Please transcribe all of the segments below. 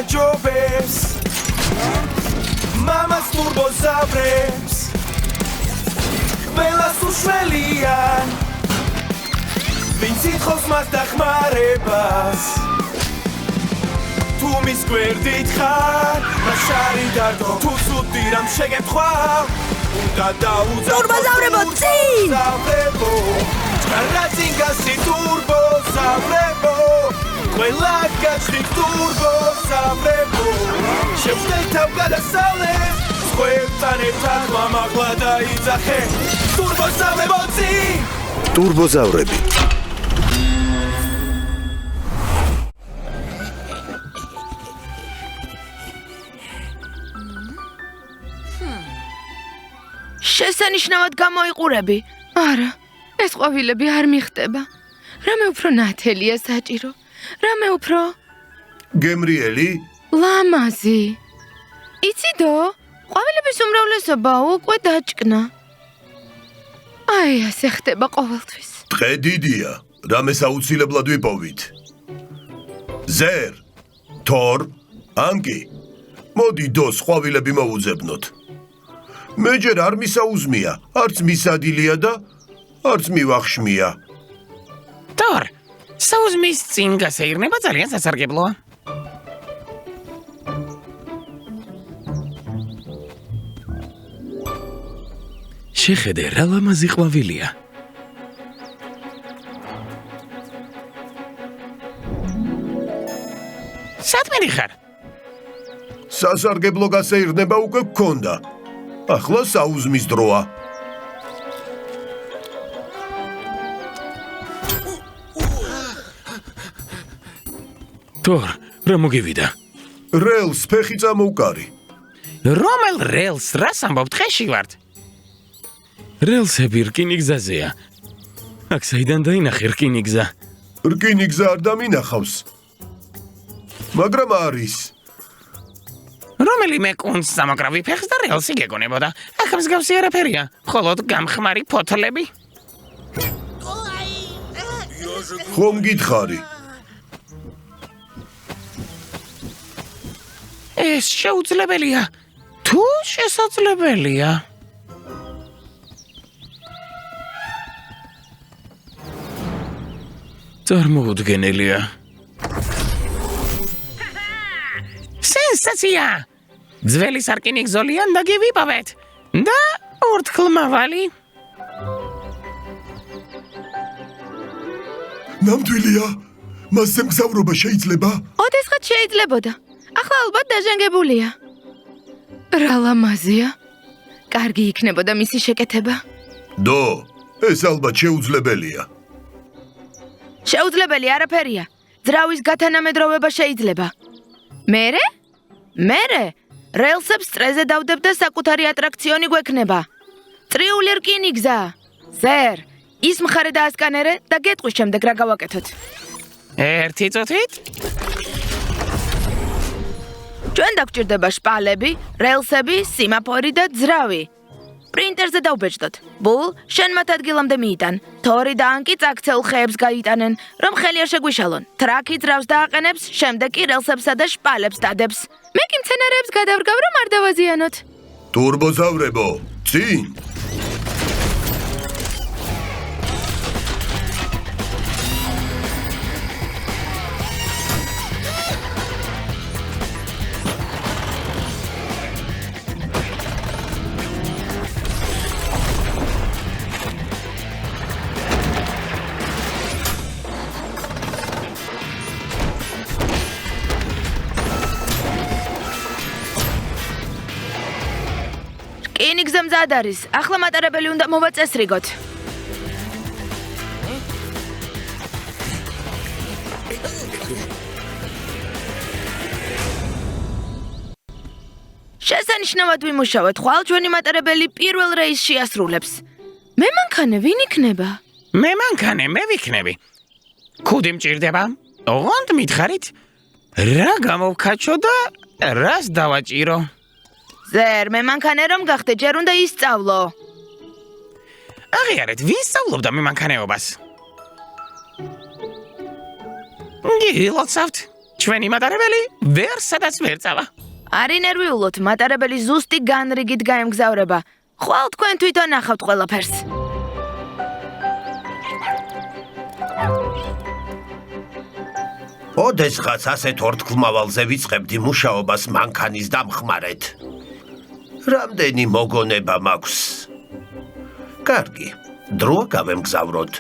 აჯობებს მამას ტურბოზავრებს ყველას უშველია ვინც ითხოვს მას დახმარებას თუ მის გვერდით ხარ მას არი დარდო თუ ცუდი რამ შეგეთქვა უნდა დაუძახო ტურბოზავრებო წინ ჭარაძინგასი ტურბოზავრებო ყველა გაჩხით ტურბოზავრებო შევშლეთ თავ გადასავლეთ სხვებთან ერთად მამაღლა დაიძახე ტურბოზავრებო წინ ტურბოზავრები შესანიშნავად გამოიყურები. არა, ეს ყვავილები არ მიხდება. რამე უფრო ნათელია საჭირო. რამე უფრო გემრიელი ლამაზი. იციდო, ყვავილების უმრავლესობა უკვე დაჭკნა. აი, ასე ხდება ყოველთვის. ტყე დიდია რამეს აუცილებლად ვიპოვით ზერ თორ ანკი მოდი დოს ყვავილები მოუძებნოთ მე ჯერ არ მისაუზმია არც მისადილია და არც მივახშმია თორ საუზმის წინ გასეირნება ძალიან სასარგებლოა შეხედე რა ლამაზი ყვავილია სათმენი ხარ? სასარგებლო გასეირნება უკვე გქონდა ახლა საუზმის დროა თორ რა მოგივიდა? რელს ფეხი წამოუკარი რომელ რელს რას ამბობ დღეში ვართ? რელსები რკინიგზაზეა აქ საიდან დაინახე რკინიგზა? რკინიგზა არ დამინახავს მაგრამ არის რომელიმე კუნძ სამაგრავი ფეხს და რელსი გეკონებოდა აქ მსგავსი არაფერია მხოლოდ გამხმარი ფოთლები ხომ გითხარი ეს შეუძლებელია თუ შესაძლებელია წარმოუდგენელია სენსაცია ძველი სარკინიგზოლიან და გივიპოვეთ და ურთქლმავალი ნამდვილია მასზე მგზავრობა შეიძლება ოდესღაც შეიძლებოდა ახლა ალბათ დაჟანგებულია რა ლამაზია კარგი იქნებოდა მისი შეკეთება დო ეს ალბათ შეუძლებელია შეუძლებელი არაფერია ძრავის გათანამედროვება შეიძლება მერე რელსებს წრეზე დავდებ და საკუთარი ატრაქციონი გვექნება წრიული რკინიგზა ზერ ის მხარე დაასკანერე და გეტყვის შემდეგ რა გავაკეთოთ ერთი წუთით ჩვენ დაგვჭირდება შპალები რელსები სიმაფორი და ძრავი პრინტერზე დავბეჭდოთ ბულ შენ მათ ადგილამდე მიიტან თორი და ანკი წაქცეულ ხეებს გაიტანენ რომ ხელი არ შეგვიშალონ ტრაკი ძრავს დააყენებს შემდეგ კი რელსებსა და შპალებს დადებს მე კი მცენარეებს გადავრგავ რომ არ დავაზიანოთ ტურბოზავრებო წინ რკინიგზა მზად არის ახლა მატარებელი უნდა მოვაწესრიგოთ შესანიშნავად ვიმუშავეთ ხვალ ჩვენი მატარებელი პირველ რეისში ასრულებს მე მანქანე ვინ იქნება მე მანქანე მე ვიქნები ქუდი მჭირდება ოღონდ მითხარით რა გამოვქაჩო და რას დავაჭირო ზერ მე მანქანე რომ გახდე ჯერ უნდა ისწავლო აღიარეთ ვინ სწავლობდა მემანქანეობას გილოცავთ ჩვენი მატარებელი ვერ სადაც ვერ წავა. არი ნერვიულოთ, მატარებელი ზუსტი განრიგით გაემგზავრება. ხვალ თქვენ თვითონ ნახავთ ყველაფერს. ოდესღაც ასეთ ორთქლმავალზე ვიწყებდი მუშაობას მანქანის დამხმარედ. რამდენი მოგონება მაქვს? კარგი, დროა გავემგზავროთ.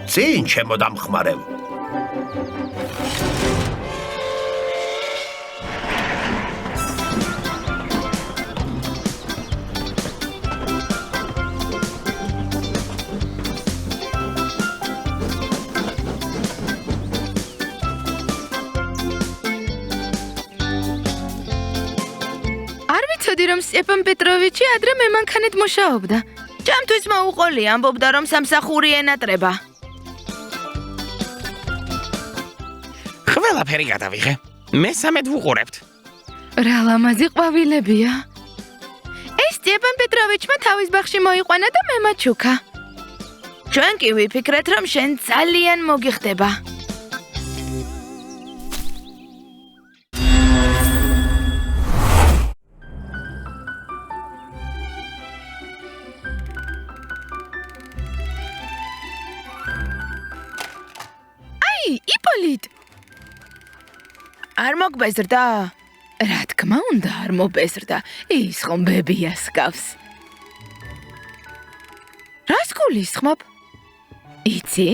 წინ ჩემო დამხმარევ. რომ სტეპან პეტროვიჩი ადრე მემანქანით მუშაობდა. ჩემთვის მოუყოლია, ამბობდა რომ სამსახური ენატრება. ყველაფერი გადავიღე. მესამედ ვუყურებთ. რა ლამაზი ყვავილებია. ეს სტეპან პეტროვიჩმა თავის ბაღში მოიყვანა და მე მაჩუქა. ჩვენ კი ვიფიქრეთ რომ შენ ძალიან მოგიხდება. იპოლიტ არ მოგბეზრდა? რა თქმა უნდა არ მობეზრდა. ის ხომ ბებიას გავს. რას გულისხმობ? იცი?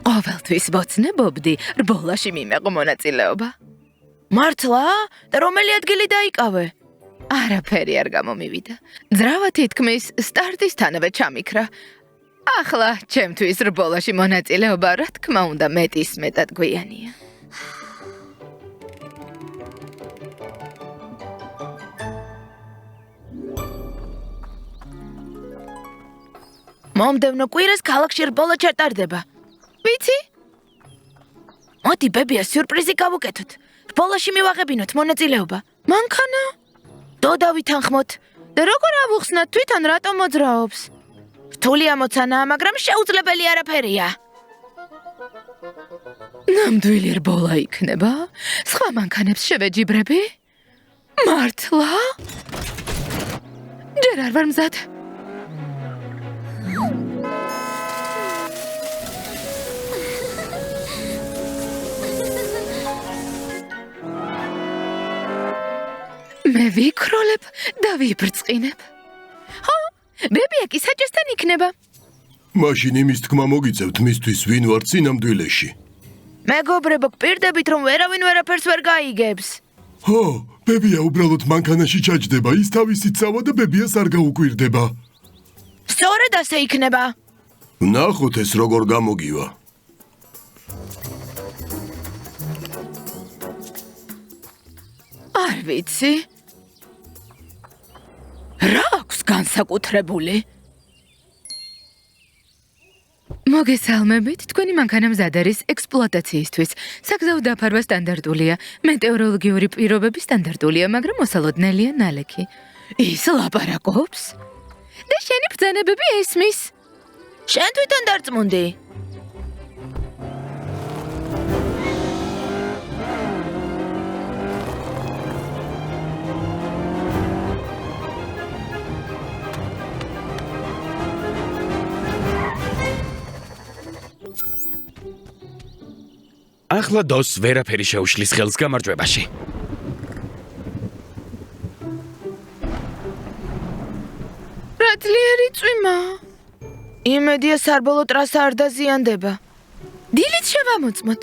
ყოველთვის ვოცნებობდი რბოლაში მიმეყო მონაწილეობა. მართლა? და რომელი ადგილი დაიკავე? არაფერი არ გამომივიდა. ძრავა თითქმის სტარტისთანავე ჩამიქრა. ახლა ჩემთვის რბოლაში მონაწილეობა რა თქმა უნდა მეტის მეტად გვიანია. მომდევნო კვირას ქალაქში რბოლა ჩატარდება. ვიცი? მოდი ბებიას სიურპრიზი გავუკეთოთ. რბოლაში მივაღებინოთ მონაწილეობა. მანქანა? დოდა ვითანხმოთ. და როგორ ავუხსნათ თვითონ რატომ მოძრაობს? რთული ამოცანაა, მაგრამ შეუძლებელი არაფერია. ნამდვილი რბოლა იქნება? სხვა მანქანებს შევეჯიბრები? მართლა? ჯერ არ ვარ მზად. მე ვიქროლებ და ვიბრწყინებ. ბებია კი საჭესთან იქნება. მაშინ იმის თქმა მოგიწევთ მისთვის ვინ ვარ წინამდვილეში. მეგობრებო, გპირდებით რომ ვერავინ ვერაფერს ვერ გაიგებს. ჰო, ბებია უბრალოდ მანქანაში ჩაჯდება, ის თავისით წავა და ბებიას არ გაუკვირდება. სწორედ ასე იქნება. ნახოთ ეს როგორ გამოგივა. არ ვიცი. რა აქვს განსაკუთრებული? მოგესალმებით, თქვენი მანქანა მზად არის ექსპლუატაციისთვის. საგზაო დაფარვა სტანდარტულია, მეტეოროლოგიური პირობები სტანდარტულია, მაგრამ მოსალოდნელია ნალექი. ის ლაპარაკობს? და შენი ბრძანებები ესმის? შენ თვითონ დარწმუნდი? ახლა დოს ვერაფერი შეუშლის ხელს გამარჯვებაში. რა ძლიერი წვიმა. იმედია სარბოლო ტრასა არ დაზიანდება. დილით შევამოწმოთ.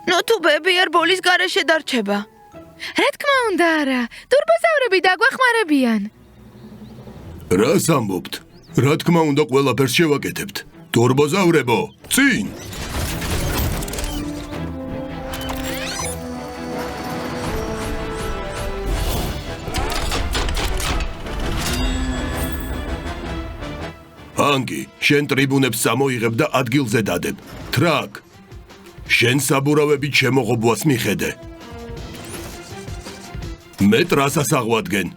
ნუ თუ ბებია რბოლის გარეშე დარჩება. რა თქმა უნდა არა, ტურბოზავრები დაგვეხმარებიან. რას ამბობთ? რა თქმა უნდა ყველაფერს შევაკეთებთ. ტურბოზავრებო, წინ! ანგი, შენ ტრიბუნებს წამოიღებ და ადგილზე დადებ. ტრაკ, შენ საბურავებით შემოღობვას მიხედე. მე ტრასას აღვადგენ.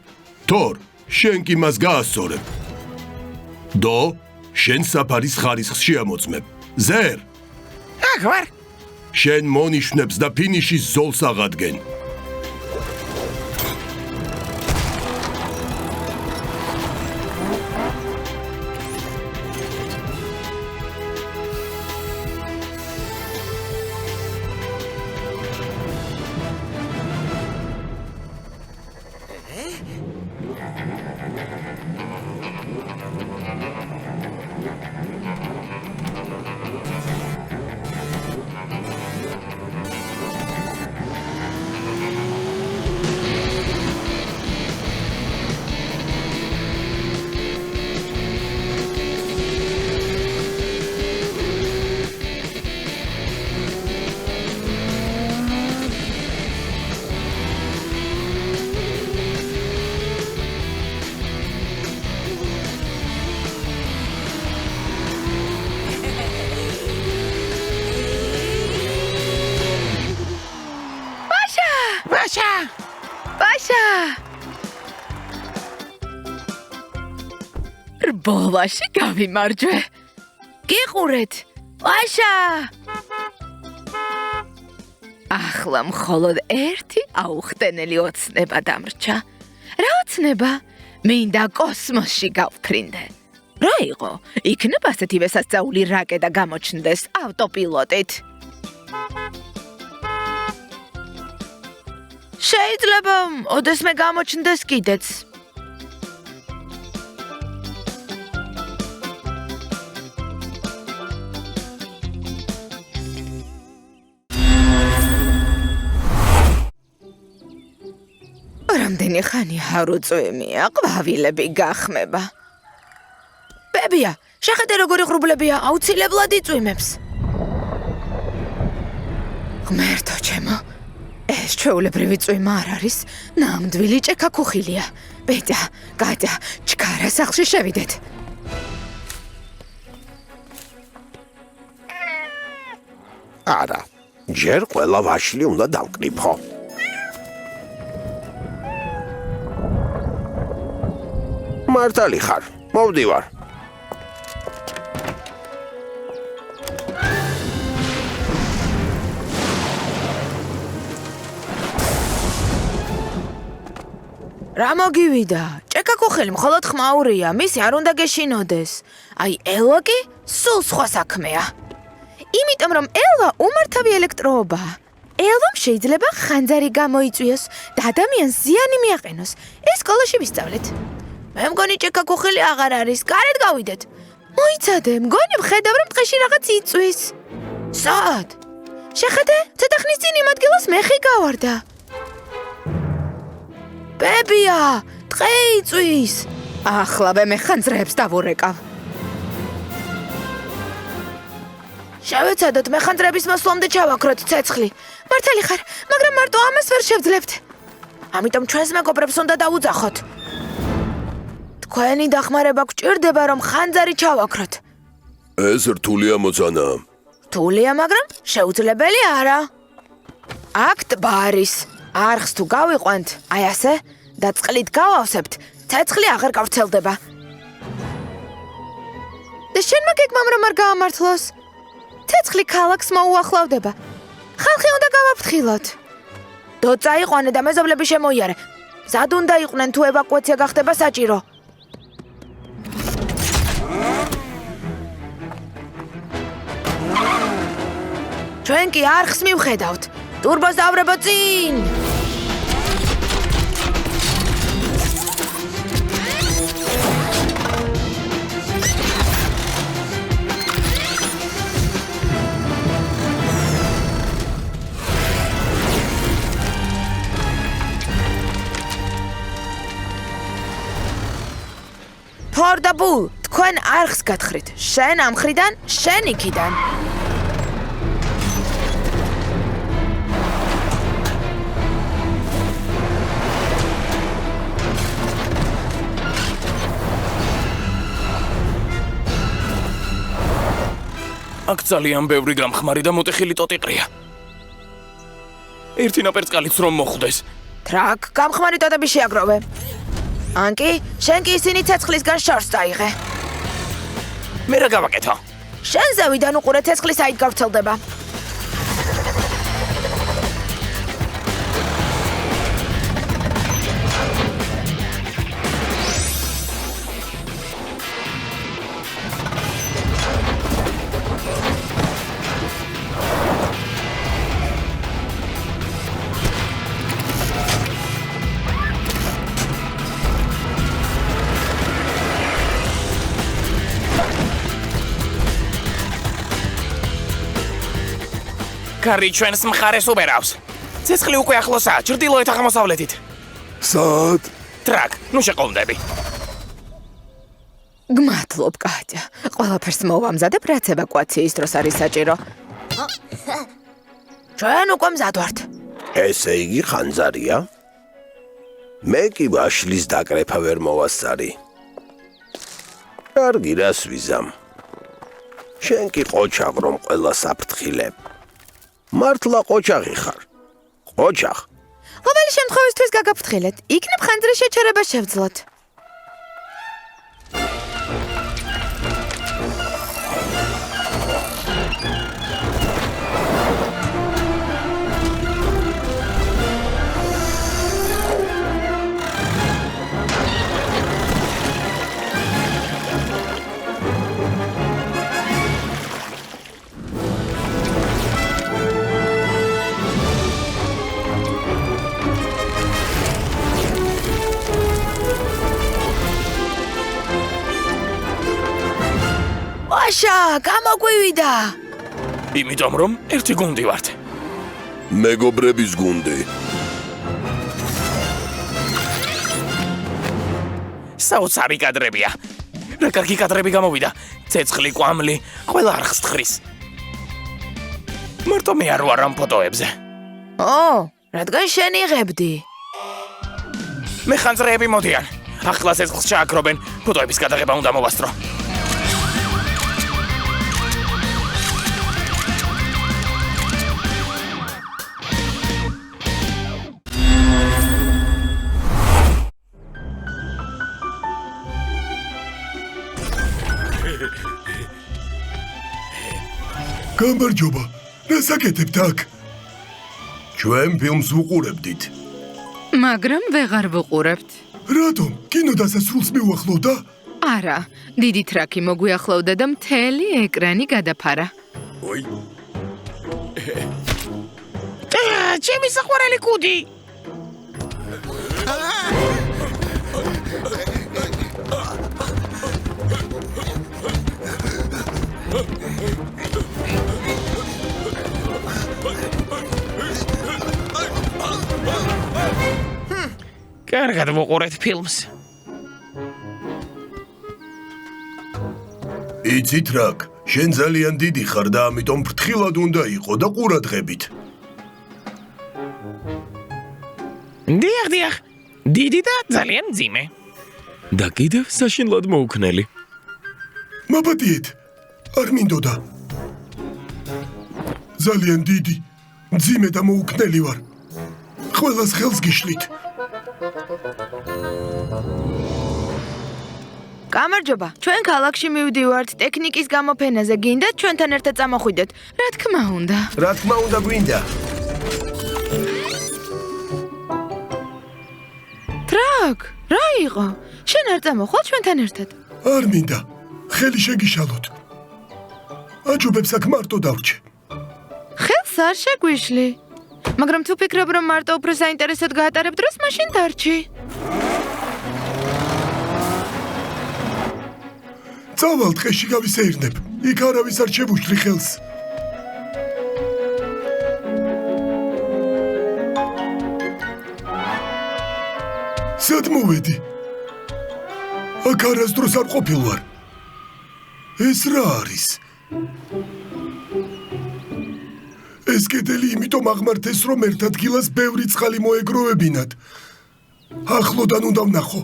თორ, შენ კი მას გაასწორებ. დო, შენ საფარის ხარისხს შეამოწმებ. ზერ, აქ ვარ. შენ მონიშნებს და ფინიშის ზოლს აღადგენ. ბაშა! რბოლაში გავიმარჯვე. გიყურეთ. ბაშა! ახლა მხოლოდ ერთი აუხტენელი ოცნება დამრჩა. რა ოცნება? მინდა კოსმოსში გავფრინდე. რა იყო? იქნება ასეთივე სასწაული რაკეტა გამოჩნდეს ავტოპილოტით. შეიძლება ოდესმე გამოჩნდეს კიდეც. რამდენი ხანია არ უწვიმია, ყვავილები გახმება. ბებია, შეხედე როგორი ღრუბლებია, აუცილებლად იწვიმებს. ღმერთო ჩემო, ეს ჩვეულებრივი წვიმა არ არის, ნამდვილი ჭექა-ქუხილია. ბედა, გადა, ჩქარა სახლში შევიდეთ. არა, ჯერ ყველა ვაშლი უნდა დავკრიფო. მართალი ხარ, მოვდივარ. რა მოგივიდა? ჭექა-ქუხილი მხოლოდ ხმაურია, მისი არ უნდა გეშინოდეს. აი, ელვა კი სულ სხვა საქმეა. იმიტომ რომ ელვა უმართავი ელექტროობაა. ელვამ შეიძლება ხანძარი გამოიწვიოს და ადამიანს ზიანი მიაყენოს. ეს სკოლაში ვისწავლეთ. მე მგონი ჭექა-ქუხილი აღარ არის, გარეთ გავიდეთ. მოიცადე, მგონი ვხედავ რომ ტყეში რაღაც იწვის. სად? შეხედე, ცოტა ხნის წინ იმ ადგილას მეხი გავარდა. ბებია, ტყე იწვის. ახლავე მე ხანძრებს დავურეკავ. შევეცადოთ მეხანძრების მოსვლამდე ჩავაქროთ ცეცხლი. მართალი ხარ, მაგრამ მარტო ამას ვერ შევძლებთ. ამიტომ ჩვენს მეგობრებს უნდა დაუძახოთ. თქვენი დახმარება გვჭირდება, რომ ხანძარი ჩავაქროთ. ეს რთულია მოცანა. რთულია, მაგრამ შეუძლებელი არა. აქ ტბა არის. არხს თუ გავიყვანთ, აი ასე, და წყლით გავავსებთ, ცეცხლი აღარ გავრცელდება. და შენმა გეგმამ რომ არ გაამართლოს? ცეცხლი ქალაქს მოუახლოვდება. ხალხი უნდა გავაფრთხილოთ. დო წაიყვანე და მეზობლები შემოიარე. მზად უნდა იყვნენ თუ ევაკუაცია გახდება საჭირო. ჩვენ კი არხს მივხედავთ. ტურბოს დავრებო წინ! თორ და ბულ, თქვენ არხს გათხრით. შენ ამ მხრიდან, შენ იქიდან. აქ ძალიან ბევრი გამხმარი და მოტეხილი ტოტიყრია. ერთი ნაპერწკალიც რომ მოხვდეს. ტრაკ, გამხმარი ტოტები შეაგროვე. ანკი, შენ კი ისინი ცეცხლისგან შორს წაიღე. მე რა გავაკეთო? შენ ზევიდან უყურე ცეცხლის აით გავრცელდება. კარი ჩვენს მხარეს უბერავს. ცეცხლი უკვე ახლოსაა, ჩრდილოეთ აღმოსავლეთით. სად? ტრაკ, ნუ შეყოლდები. გმადლობ, კატია. ყველაფერს მოვამზადებ, რაც ევაკუაციის დროს არის საჭირო. ჩვენ უკვე მზად ვართ. ესე იგი ხანძარია? მე კი ვაშლის დაკრეფა ვერ მოვასწარი. კარგი, რას ვიზამ? შენ კი ყოჩაღ რომ ყველა საფრთხილებ. მართლა ყოჩაღი ხარ. ყოჩაღ. ყოველი შემთხვევისთვის გაგაფრთხილეთ. იქნებ ხანძრის შეჩერება შევძლოთ. ვაშა, გამოგვივიდა. იმიტომ რომ ერთი გუნდი ვართ. მეგობრების გუნდი. საოცარი კადრებია. რა კარგი კადრები გამოვიდა. ცეცხლი, კვამლი, ყველა არხს თხრის. მარტო მე არ ვარ ამ ფოტოებზე. რადგან შენ იღებდი. მე ხანძრები მოდიან. ახლა ცეცხლს ჩააქრობენ. ფოტოების გადაღება უნდა მოვასწრო. გამარჯობა. რას აკეთებთ აქ? ჩვენ ფილმს ვუყურებდით. მაგრამ ვეღარ ვუყურებთ. რატომ? კინო დასასრულს მიუახლოვდა? არა, დიდი ტრაკი მოგვიახლოვდა და მთელი ეკრანი გადაფარა. ჩემი საყვარელი კუდი. კარგად ვუყურეთ ფილმს. იცით რაკ, შენ ძალიან დიდი ხარ და ამიტომ ფრთხილად უნდა იყო და ყურადღებით. დიახ, დიდი და ძალიან მძიმე. და კიდევ საშინლად მოუქნელი. მაპატიეთ, არ მინდოდა. ძალიან დიდი, მძიმე და მოუქნელი ვარ. ყველას ხელს გიშლით. გამარჯობა, ჩვენ ქალაქში მივდივართ ტექნიკის გამოფენაზე. გინდათ ჩვენთან ერთად წამოხვიდეთ? რა თქმა უნდა. რა თქმა უნდა გვინდა. ტრაკ, რა იყო? შენ არ წამოხვალ ჩვენთან ერთად? არ მინდა, ხელი შეგიშალოთ. აჯობებს აქ მარტო დავრჩე. ხელს არ შეგვიშლი. მაგრამ თუ ფიქრობ, რომ მარტო უფრო საინტერესოდ გაატარებ დროს, მაშინ დარჩი. წავალ ტყეში გავისეირნებ. იქ არავის არ შევუშლი ხელს. სად მოვედი? აქ არასდროს არ ყოფილ ვარ. ეს რა არის? ეს კედელი იმიტომ აღმართეს, რომ ერთ ადგილას ბევრი წყალი მოეგროვებინათ. ახლოდან უნდა ვნახო.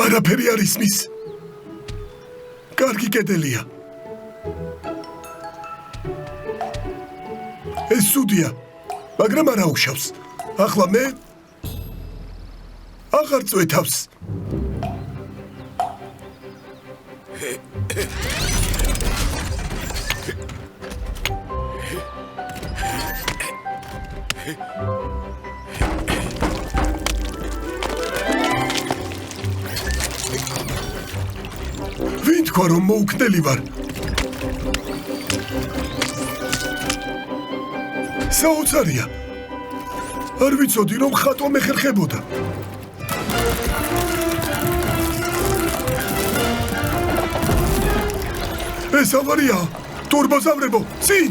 არაფერი არ ისმის. კარგი კედელია. ეს სუდია, მაგრამ არ აუშავს. ახლა მე აღარ წვეთავს. ვინ თქვა რომ მოუქნელი ვარ? საოცარია. არ ვიცოდი რომ ხატვა მეხერხებოდა. ეს ავარია. თურბოზავრებო, წინ!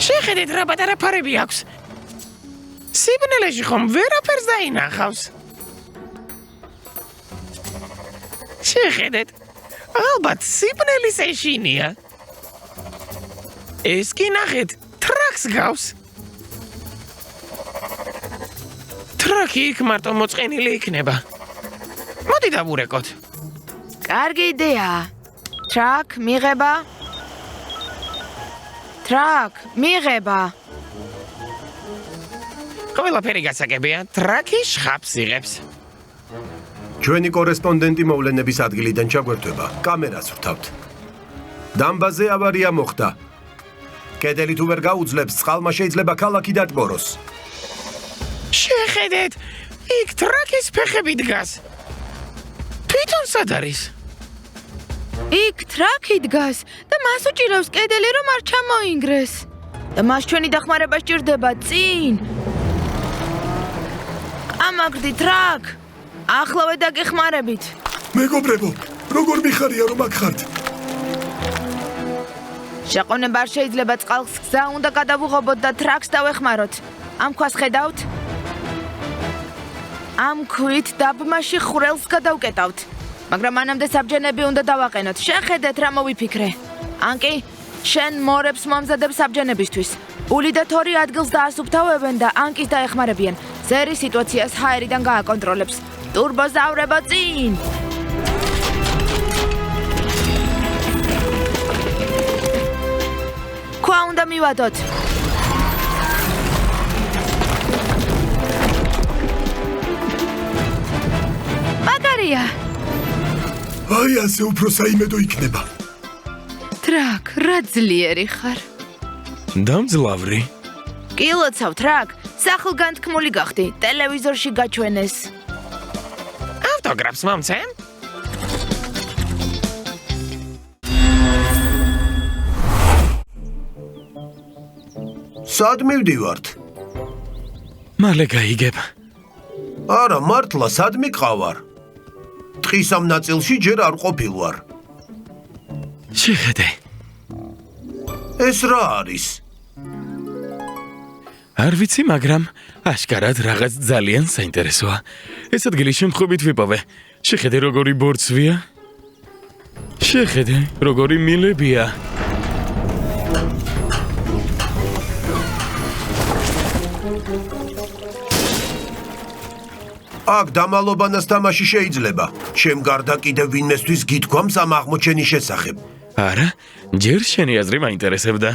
შეხედეთ რა პატარა ფარები აქვს. სიბნელეში ხომ ვერაფერს დაინახავს. შეხედეთ. ალბათ სიბნელის ეშინია. ეს კი ნახეთ, ტრაქს გავს. ტრაკი იქ მარტო მოწყენილი იქნება. მოდი დავურეკოთ. კარგი იდეა. ტრაკ მიღება. ტრაკ მიღება. ყველაფერი გასაგებია, ტრაკი შხაპს იღებს. ჩვენი კორესპონდენტი მოვლენების ადგილიდან ჩაგვერთვება. კამერას ვრთავთ. დამბაზე ავარია მოხდა. კედელი თუ ვერ გაუძლებს, წყალმა შეიძლება ქალაქი დატბოროს. შეხედეთ, იქ ტრაკის ფეხები დგას. თვითონ სად არის? იქ ტრაკი დგას და მას უჭირავს კედელი რომ არ ჩამოინგრეს. და მას ჩვენი დახმარება სჭირდება წინ. ამაგდი ტრაკ. ახლავე დაგეხმარებით. მეგობრებო, როგორ მიხარია რომ აქ ხართ? შეყონება არ შეიძლება წყალს გზა უნდა გადავუღობოთ და ტრაკს დავეხმაროთ. ამ ქვას ხედავთ? ამ ქვით დაბმაში ხვრელს გადავკეტავთ. მაგრამ მანამდე საბჯენები უნდა დავაყენოთ. შეხედეთ რა მოვიფიქრე. ანკი, შენ მორებს მომზადებ საბჯენებისთვის. ული და თორი ადგილს დაასუფთავებენ და ანკის დაეხმარებიან. ზერი სიტუაციას ჰაერიდან გააკონტროლებს. ტურბოზავრებო წინ! ქვა უნდა მივადოთ. მაგარია. აი ასე უფრო საიმედო იქნება. ტრაკ, რა ძლიერი ხარ. დამძლავრი. კილოცავ ტრაკ, სახლგანთქმული გახდი. ტელევიზორში გაჩვენეს. ავტოგრაფს მომცემ? სად მივდივართ? მალე გაიგებ. არა, მართლა სად მიყავარ? ტყის ამ ნაწილში ჯერ არ ყოფილვარ. შეხედე. ეს რა არის? არ ვიცი, მაგრამ აშკარად რაღაც ძალიან საინტერესოა. ეს ადგილი შემთხვევით ვიპოვე. შეხედე როგორი ბორცვია. შეხედე როგორი მილებია. აქ დამალობანას თამაში შეიძლება. ჩემ გარდა კიდევ ვინმესთვის გითქვამს ამ აღმოჩენის შესახებ. არა, ჯერ შენი აზრი მაინტერესებდა.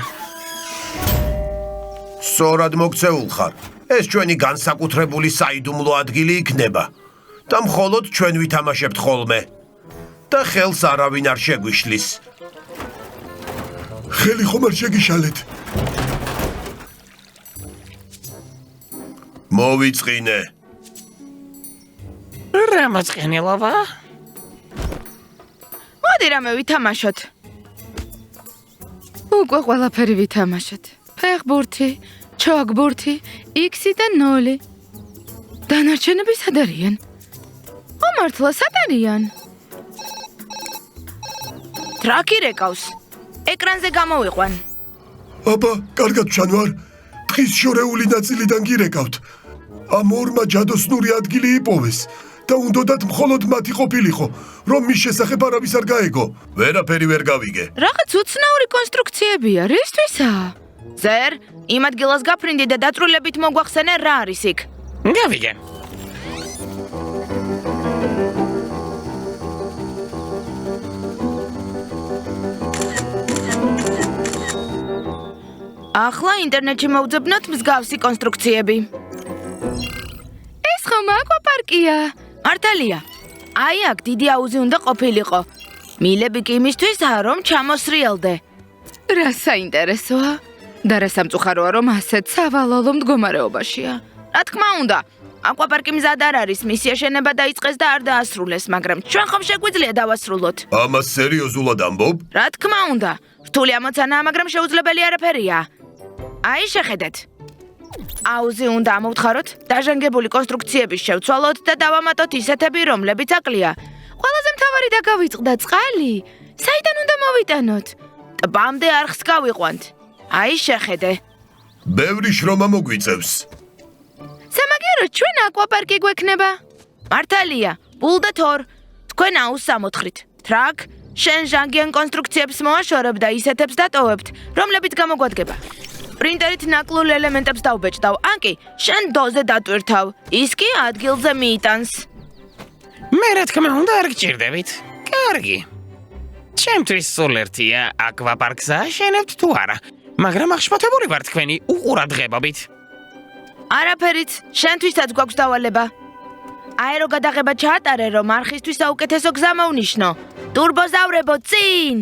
სწორად მოქცეულ ხარ. ეს ჩვენი განსაკუთრებული საიდუმლო ადგილი იქნება. და მხოლოდ ჩვენ ვითამაშებთ ხოლმე. და ხელს არავინ არ შეგვიშლის. ხელი ხომ არ შეგიშალეთ? მოვიწყინე. რა მაწყენილობა? მოდი რამე ვითამაშოთ. უკვე ყველაფერი ვითამაშოთ. ფეხბურთი, ჩოგბურთი, X და 0. დანარჩენები სად არიან? მართლა სად არიან? ტრაკი რეკავს. ეკრანზე გამოვიყვან. აბა, კარგად ჩანვარ. ტყის შორეული ნაწილიდან გირეკავთ. ამ ორმა ჯადოსნური ადგილი იპოვეს და უნდათ მხოლოდ მათი ყოფილიყო, რომ მის შესახებ არავის არ გაეგო. ვერაფერი ვერ გავიგე. რაღაც უცნაური კონსტრუქციებია, რისთვისაა? ზერ, იმ ადგილას გაფრინდი და დაწვრილებით მოგვახსენე რა არის იქ. გავიგე. ახლა ინტერნეტში მოვძებნოთ მსგავსი კონსტრუქციები. ეს ხომ აკვაპარკია? მართალია. აი აქ დიდი აუზი უნდა ყოფილიყო. მილები კი იმისთვისაა, რომ ჩამოსრიალდე. რა საინტერესოა? და რა სამწუხაროა, რომ ასეთ სავალალო მდგომარეობაშია. რა თქმა უნდა, აკვაპარკი მზად არ არის, მისია შენება დაიწყეს და არ დაასრულეს, მაგრამ ჩვენ ხომ შეგვიძლია დავასრულოთ. ამას სერიოზულად ამბობ? რა თქმა უნდა, რთული ამოცანაა, მაგრამ შეუძლებელი არაფერია. აი შეხედეთ. აუზი უნდა ამოვთხაროთ, დაჟანგებული კონსტრუქციების შევცვალოთ და დავამატოთ ისეთები, რომლებიც აკლია. ყველაზე მთავარი დაგავიწყდა წყალი. საიდან უნდა მოვიტანოთ? ტბამდე არხს გავიყვანთ. აი შეხედე. ბევრი შრომა მოგვიწევს. სამაგიეროდ ჩვენ აკვაპარკი გვექნება. მართალია, ბულ და თორ. თქვენ აუზს ამოთხრით. ტრაკ, შენ ჟანგიან კონსტრუქციებს მოაშორებ და ისეთებს დატოვებთ, რომლებიც გამოგვადგება. პრინტერით ნაკლულ ელემენტებს დავბეჭდავ, ან კი შენ დოზე დატვირთავ. ის კი ადგილზე მიიტანს. მე რა თქმა უნდა არ გჭირდებით. კარგი. ჩემთვის სულ ერთია აკვაპარკს აშენებთ თუ არა, მაგრამ აღშფოთებული ვარ თქვენი უყურადღებობით. არაფერით, შენთვისაც გვაქვს დავალება. აეროგადაღება ჩაატარე, რომ არხისთვის საუკეთესო გზა მოვნიშნო. ტურბოზავრებო წინ!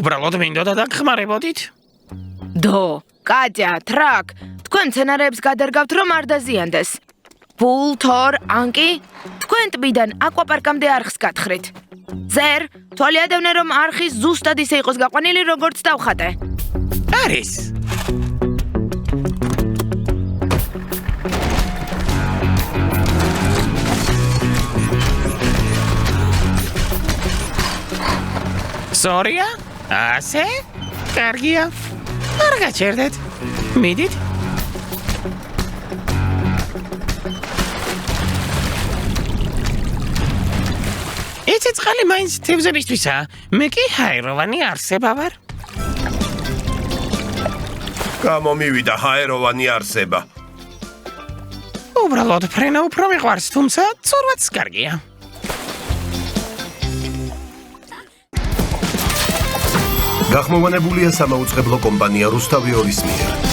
უბრალოდ მინდოდა დაგხმარებოდით. დო, კატია, ტრაკ, თქვენ მცენარეებს გადარგავთ, რომ არ დაზიანდეს. ბულ, თორ, ანკი, თქვენ ტბიდან აკვაპარკამდე არხს გათხრით. ზერ, თვალი ადევნე, რომ არხი ზუსტად ისე იყოს გაყვანილი, როგორც დავხატე. არის. სორია? ასე? კარგია. არ გაჩერდეთ. მიდით. იცი წყალი მაინც თევზებისთვისაა. მე კი ჰაეროვანი არსება ვარ. გამომივიდა ჰაეროვანი არსება. უბრალოდ ფრენა უფრო მიყვარს, თუმცა ცურვაც კარგია. გახმოვანებულია სამაუწყებლო კომპანია რუსთავი ორის მიერ.